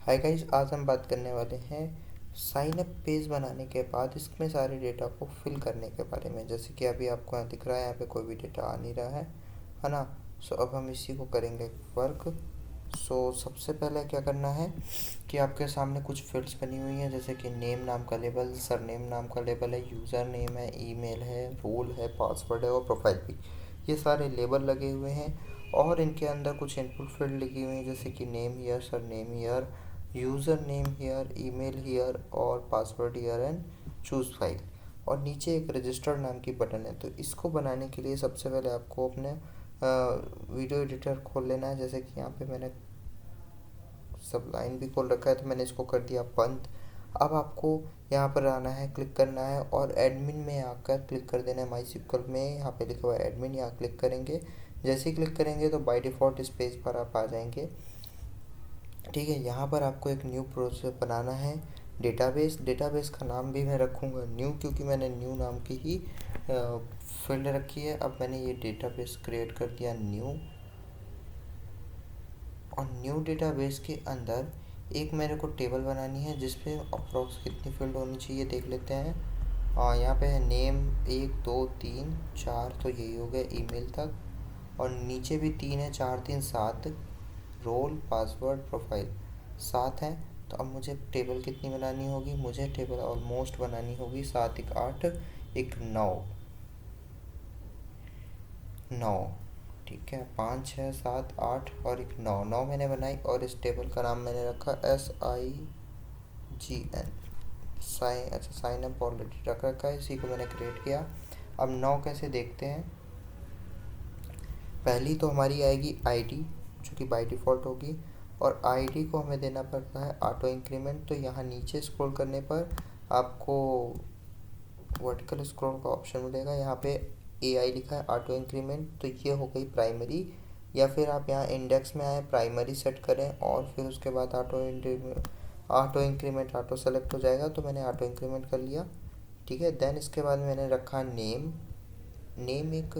Hi guys, आज हम बात करने वाले हैं साइन अप पेज बनाने के बाद इसमें सारे डेटा को फिल करने के बारे में। जैसे कि अभी आपको यहाँ दिख रहा है, यहाँ पे कोई भी डेटा आ नहीं रहा है ना। सो अब हम इसी को करेंगे वर्क। सो सबसे पहले क्या करना है कि आपके सामने कुछ फील्ड्स बनी हुई हैं, जैसे कि नेम नाम का लेबल, सरनेम नाम का लेबल है, यूज़र नेम है, ईमेल है, रोल है, पासवर्ड है और प्रोफाइल पिक। ये सारे लेबल लगे हुए हैं और इनके अंदर कुछ इनपुट फील्ड लिखी हुई हैं, जैसे कि name here, surname here, user name here, email here और password here and choose file. और नीचे एक रजिस्टर नाम की बटन है। तो इसको बनाने के लिए सबसे पहले आपको अपने वीडियो एडिटर खोल लेना है। जैसे कि यहाँ पे मैंने सब लाइन भी खोल रखा है, तो मैंने इसको कर दिया बंद। अब आपको यहाँ पर आना है, क्लिक करना है और एडमिन में आकर क्लिक कर देना है। माई में यहाँ पे लिखा हुआ है एडमिन, यहाँ क्लिक करेंगे। जैसे ही क्लिक करेंगे तो बाय डिफ़ॉल्ट इस पेज पर आप आ जाएंगे। ठीक है, यहाँ पर आपको एक न्यू प्रोसेस बनाना है, डेटाबेस का नाम भी मैं रखूँगा न्यू, क्योंकि मैंने न्यू नाम की ही फील्ड रखी है। अब मैंने ये डेटाबेस क्रिएट कर दिया न्यू, और न्यू डेटाबेस के अंदर एक मेरे को टेबल बनानी है जिसपे अप्रोक्स कितनी फील्ड होनी चाहिए देख लेते हैं। यहाँ पे है नेम 1 2 3 4, तो यही हो गया ईमेल तक। और नीचे भी 3 है, 4 3 7, रोल पासवर्ड प्रोफाइल 7 है। तो अब मुझे टेबल कितनी बनानी होगी, मुझे टेबल ऑलमोस्ट बनानी होगी 7 1 8 1 9 9। ठीक है, 5 6 7 8 और एक 9 मैंने बनाई। और इस टेबल का नाम मैंने रखा SIGN, साइन अप ऑलरेडी रख रखा है, इसी को मैंने क्रिएट किया। अब 9 कैसे देखते हैं। पहली तो हमारी आएगी आईडी, जो कि बाय डिफ़ॉल्ट होगी, और आईडी को हमें देना पड़ता है ऑटो इंक्रीमेंट। तो यहाँ नीचे स्क्रॉल करने पर आपको वर्टिकल स्क्रॉल का ऑप्शन मिलेगा, यहाँ पे AI लिखा है ऑटो इंक्रीमेंट। तो ये हो गई प्राइमरी, या फिर आप यहाँ इंडेक्स में आए, प्राइमरी सेट करें और फिर उसके बाद ऑटो इंक्रीमेंट ऑटो सेलेक्ट हो जाएगा। तो मैंने ऑटो इंक्रीमेंट कर लिया। ठीक है, देन इसके बाद मैंने रखा नेम एक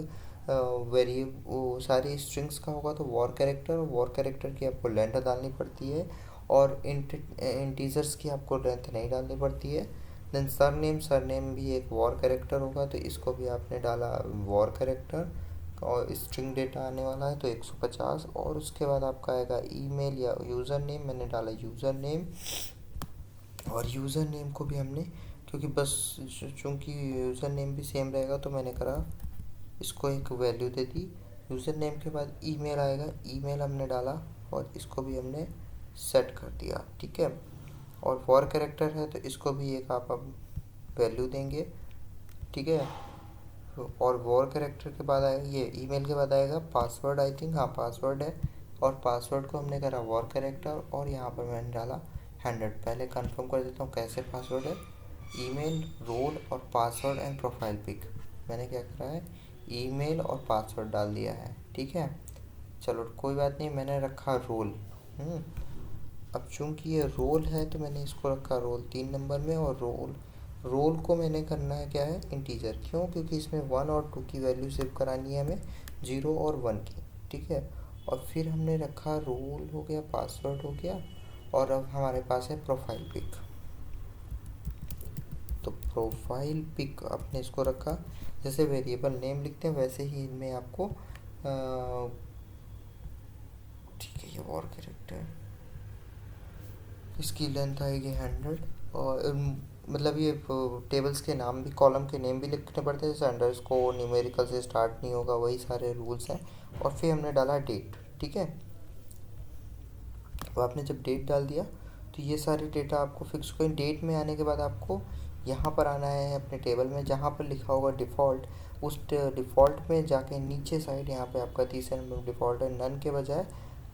वेरी वो सारी स्ट्रिंग्स का होगा, तो वॉर कैरेक्टर की आपको लेंथ डालनी पड़ती है और इंटीजर्स की आपको लेंथ नहीं डालनी पड़ती है। देन सरनेम भी एक वॉर कैरेक्टर होगा, तो इसको भी आपने डाला वॉर कैरेक्टर। और स्ट्रिंग डेटा आने वाला है तो 150। और उसके बाद आपका आएगा ईमेल या यूज़र नेम, मैंने डाला यूज़र नेम। और यूज़र नेम को भी हमने, क्योंकि बस चूँकि यूज़र नेम भी सेम रहेगा, तो मैंने करा इसको एक वैल्यू दे दी। यूज़र नेम के बाद ईमेल आएगा, ईमेल हमने डाला और इसको भी हमने सेट कर दिया। ठीक है, और फॉर कैरेक्टर है तो इसको भी एक आप अब वैल्यू देंगे। ठीक है, और वॉर कैरेक्टर के बाद आएगा, ये ईमेल के बाद आएगा पासवर्ड, आई थिंक हाँ पासवर्ड है। और पासवर्ड को हमने करा वॉर कैरेक्टर, और यहाँ पर मैंने डाला 100। पहले कंफर्म कर देता हूँ कैसे पासवर्ड है। ईमेल, रोल और पासवर्ड एंड प्रोफाइल पिक, मैंने क्या करा है, ईमेल और पासवर्ड डाल दिया है। ठीक है, चलो कोई बात नहीं, मैंने रखा रोल। अब चूंकि ये रोल है तो मैंने इसको रखा रोल 3 नंबर में। और रोल को मैंने करना है क्या है, इंटीजर। क्यों, क्योंकि इसमें 1 और 2 की वैल्यू सेव करानी है हमें, 0 और 1 की। ठीक है, और फिर हमने रखा रोल हो गया, पासवर्ड हो गया, और अब हमारे पास है प्रोफाइल पिक। तो प्रोफाइल पिक आपने इसको रखा, जैसे वेरिएबल नेम लिखते हैं वैसे ही इनमें आपको ठीक है, ये वॉर कैरेक्टर, इसकी लेंथ आएगी 100। और मतलब ये टेबल्स के नाम भी, कॉलम के नेम भी लिखने पड़ते हैं, जैसे अंडरस्कोर, न्यूमेरिकल से स्टार्ट नहीं होगा, वही सारे रूल्स हैं। और फिर हमने डाला डेट। ठीक है, अब आपने जब डेट डाल दिया तो ये सारे डेटा आपको फिक्स हो गए। डेट में आने के बाद आपको यहाँ पर आना है अपने टेबल में, जहाँ पर लिखा होगा डिफ़ॉल्ट, उस डिफ़ॉल्ट में जाके नीचे साइड यहाँ पे आपका तीसरे नंबर डिफ़ॉल्ट है, नन के बजाय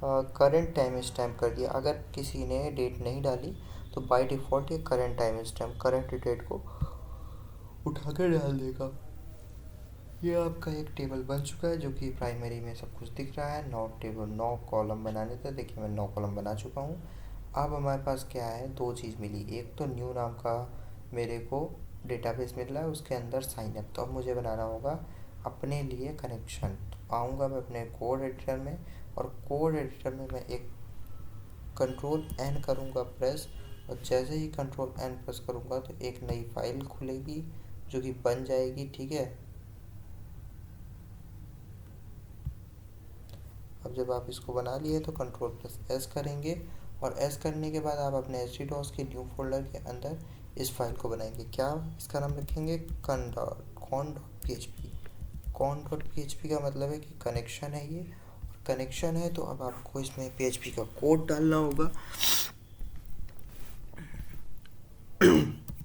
करंट टाइम स्टैम्प कर दिया। अगर किसी ने डेट नहीं डाली तो बाय डिफ़ॉल्ट ये current time stamp, current date को उठा कर डाल देगा। ये आपका एक टेबल बन चुका है, जो कि प्राइमरी में सब कुछ दिख रहा है। 9 कॉलम बनाने थे, देखिए मैं 9 कॉलम बना चुका हूँ। अब हमारे पास क्या है, 2 चीज़ मिली। एक तो न्यू नाम का मेरे को डेटाबेस मिल रहा है, उसके अंदर साइन अप। तो अब मुझे बनाना होगा अपने लिए कनेक्शन। तो आऊँगा मैं अपने कोड एडिटर में, और कोड एडिटर में मैं एक कंट्रोल एन करूँगा प्रेस, और जैसे ही कंट्रोल एन प्रेस करूँगा तो एक नई फाइल खुलेगी जो कि बन जाएगी। ठीक है, अब जब आप इसको बना लिए तो कंट्रोल प्लस एस करेंगे, और एस करने के बाद आप अपने HDDOS के न्यू फोल्डर के अंदर इस फाइल को बनाएंगे। क्या इसका नाम रखेंगे? con.php। con.php का मतलब है कि कनेक्शन है ये, और कनेक्शन है तो अब आपको इसमें PHP का कोड डालना होगा।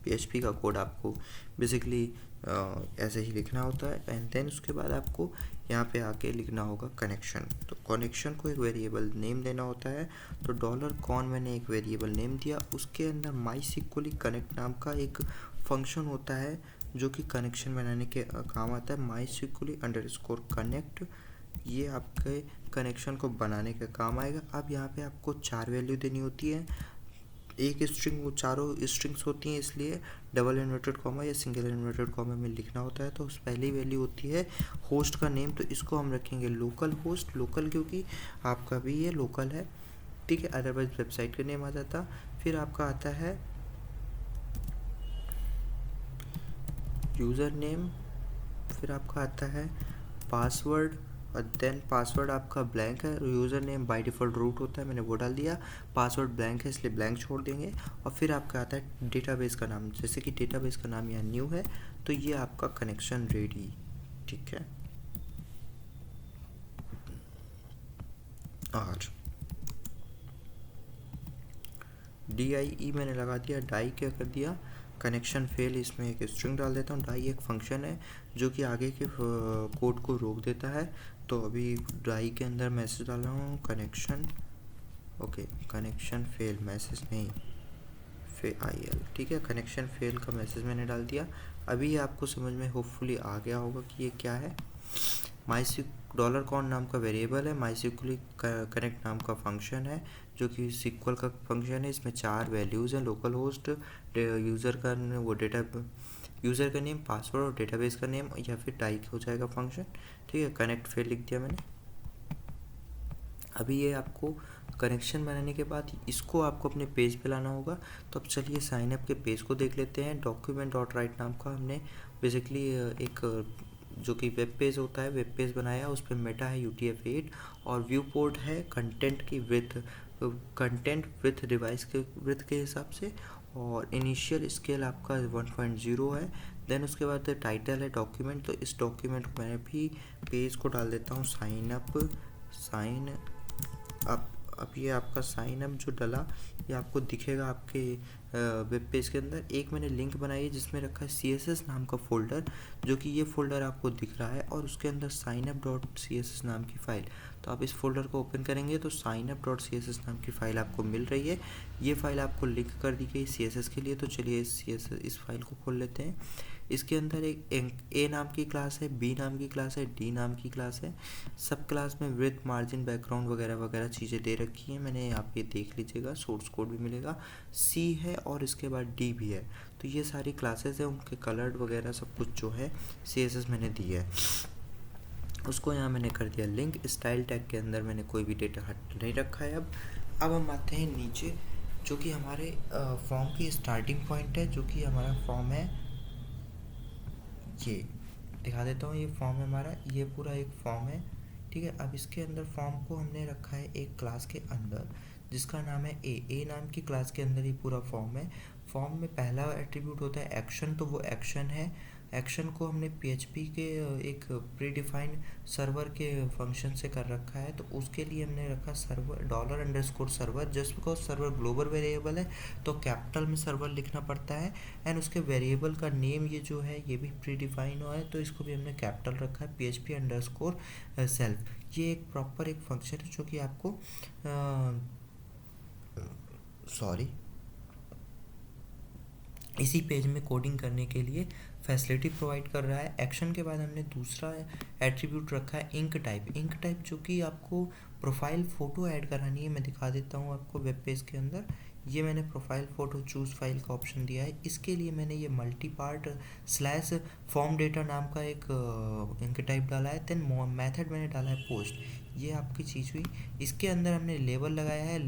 PHP का कोड आपको बेसिकली ऐसे ही लिखना होता है, एंड देन उसके बाद आपको यहाँ पे आके लिखना होगा कनेक्शन। तो कनेक्शन को एक वेरिएबल नेम देना होता है, तो $con मैंने एक वेरिएबल नेम दिया, उसके अंदर MySQL कनेक्ट नाम का एक फंक्शन होता है जो कि कनेक्शन बनाने के काम आता है। MySQL_connect, ये आपके कनेक्शन को बनाने का काम आएगा। अब यहाँ पे आपको 4 वैल्यू देनी होती है, एक स्ट्रिंग, वो चारों स्ट्रिंग्स होती हैं, इसलिए डबल इन्वर्टेड कॉमा या सिंगल इन्वर्टेड कॉमा में लिखना होता है। तो उस पहली वैल्यू होती है होस्ट का नेम, तो इसको हम रखेंगे लोकल होस्ट, लोकल क्योंकि आपका भी ये लोकल है। ठीक है, अदरवाइज वेबसाइट का नेम आ जाता। फिर आपका आता है यूज़र नेम, फिर आपका आता है पासवर्ड, और देन पासवर्ड आपका ब्लैंक है, user name by default root होता है, मैंने वो डाल दिया। पासवर्ड ब्लैंक है इसलिए ब्लैंक छोड़ देंगे। और फिर आपका आता है डेटाबेस का नाम, जैसे कि डेटाबेस का नाम यहाँ न्यू है, तो ये आपका कनेक्शन रेडी। ठीक है, और DIE मैंने लगा दिया। डाई क्या कर दिया? कनेक्शन फेल, इसमें एक स्ट्रिंग डाल देता हूँ। डाई एक फंक्शन है जो कि आगे के कोड को रोक देता है। तो अभी डाई के अंदर मैसेज डाल रहा हूँ connection, okay, connection fail, message नहीं, IL। ठीक है, कनेक्शन फेल का मैसेज मैंने डाल दिया। अभी ये आपको समझ में होपफुली आ गया होगा कि ये क्या है। $con नाम का वेरिएबल है, MySQL कनेक्ट नाम का फंक्शन है जो कि SQL का फंक्शन है। इसमें 4 वैल्यूज़ हैं, लोकल होस्ट, यूज़र का वो डेटा, यूज़र का नेम, पासवर्ड और डेटाबेस का नेम, या फिर टाइप हो जाएगा फंक्शन। ठीक है, कनेक्ट फेल लिख दिया मैंने। अभी ये आपको कनेक्शन बनाने के बाद इसको आपको अपने पेज पे लाना होगा। तो अब चलिए साइन अप के पेज को देख लेते हैं। document.write नाम का हमने बेसिकली एक जो कि वेब पेज होता है, वेब पेज बनाया, उस पर मेटा है UTF-8, और व्यू पोर्ट है कंटेंट की विथ डिवाइस के विथ के हिसाब से, और इनिशियल स्केल आपका 1.0 है। देन उसके बाद टाइटल है डॉक्यूमेंट, तो इस डॉक्यूमेंट को मैं भी पेज को डाल देता हूँ साइन अब ये आपका साइन अप जो डला ये आपको दिखेगा आपके वेब पेज के अंदर। एक मैंने लिंक बनाई है जिसमें रखा है CSS नाम का फ़ोल्डर, जो कि ये फ़ोल्डर आपको दिख रहा है, और उसके अंदर signup.css नाम की फ़ाइल। तो आप इस फोल्डर को ओपन करेंगे तो signup.css नाम की फ़ाइल आपको मिल रही है। ये फ़ाइल आपको लिंक कर दी गई CSS के लिए। तो चलिए इस फाइल को खोल लेते हैं। इसके अंदर एक A नाम की क्लास है, B नाम की क्लास है, D नाम की क्लास है। सब क्लास में विड्थ, मार्जिन, बैकग्राउंड वगैरह वगैरह चीज़ें दे रखी हैं, मैंने आप ये देख लीजिएगा, सोर्स कोड भी मिलेगा। C है और इसके बाद D भी है। तो ये सारी क्लासेस हैं, उनके कलर वगैरह सब कुछ जो है CSS मैंने दिया है, उसको यहाँ मैंने कर दिया लिंक। स्टाइल टैग के अंदर मैंने कोई भी डेटा हट नहीं रखा है। अब हम आते हैं नीचे, जो कि हमारे फॉर्म की स्टार्टिंग पॉइंट है, जो कि हमारा फॉर्म है, ये दिखा देता हूँ। ये फॉर्म है हमारा, ये पूरा एक फॉर्म है। ठीक है, अब इसके अंदर फॉर्म को हमने रखा है एक क्लास के अंदर जिसका नाम है ए नाम की क्लास के अंदर ये पूरा फॉर्म है। फॉर्म में पहला एट्रीब्यूट होता है एक्शन, तो वो एक्शन है। एक्शन को हमने PHP के एक प्री डिफाइंड सर्वर के फंक्शन से कर रखा है, तो उसके लिए हमने रखा server $_server, just because server global variable है तो कैपिटल में सर्वर लिखना पड़ता है। एंड उसके वेरिएबल का नेम ये जो है ये भी प्री डिफाइन हुआ है, तो इसको भी हमने कैपिटल रखा है, PHP_self। ये एक प्रॉपर एक फंक्शन है जो कि आपको इसी पेज में कोडिंग करने के लिए फैसिलिटी प्रोवाइड कर रहा है। एक्शन के बाद हमने दूसरा एट्रीब्यूट रखा है इंक टाइप, जो कि आपको प्रोफाइल फ़ोटो ऐड करानी है। मैं दिखा देता हूँ आपको वेब पेज के अंदर। ये मैंने प्रोफाइल फ़ोटो चूज़ फाइल का ऑप्शन दिया है। इसके लिए मैंने ये मल्टी पार्ट /फॉर्म डेटा नाम का एक इंक टाइप डाला है। देन मेथड मैंने डाला है पोस्ट। ये आपकी चीज़ हुई। इसके अंदर हमने लेबल लगाया है।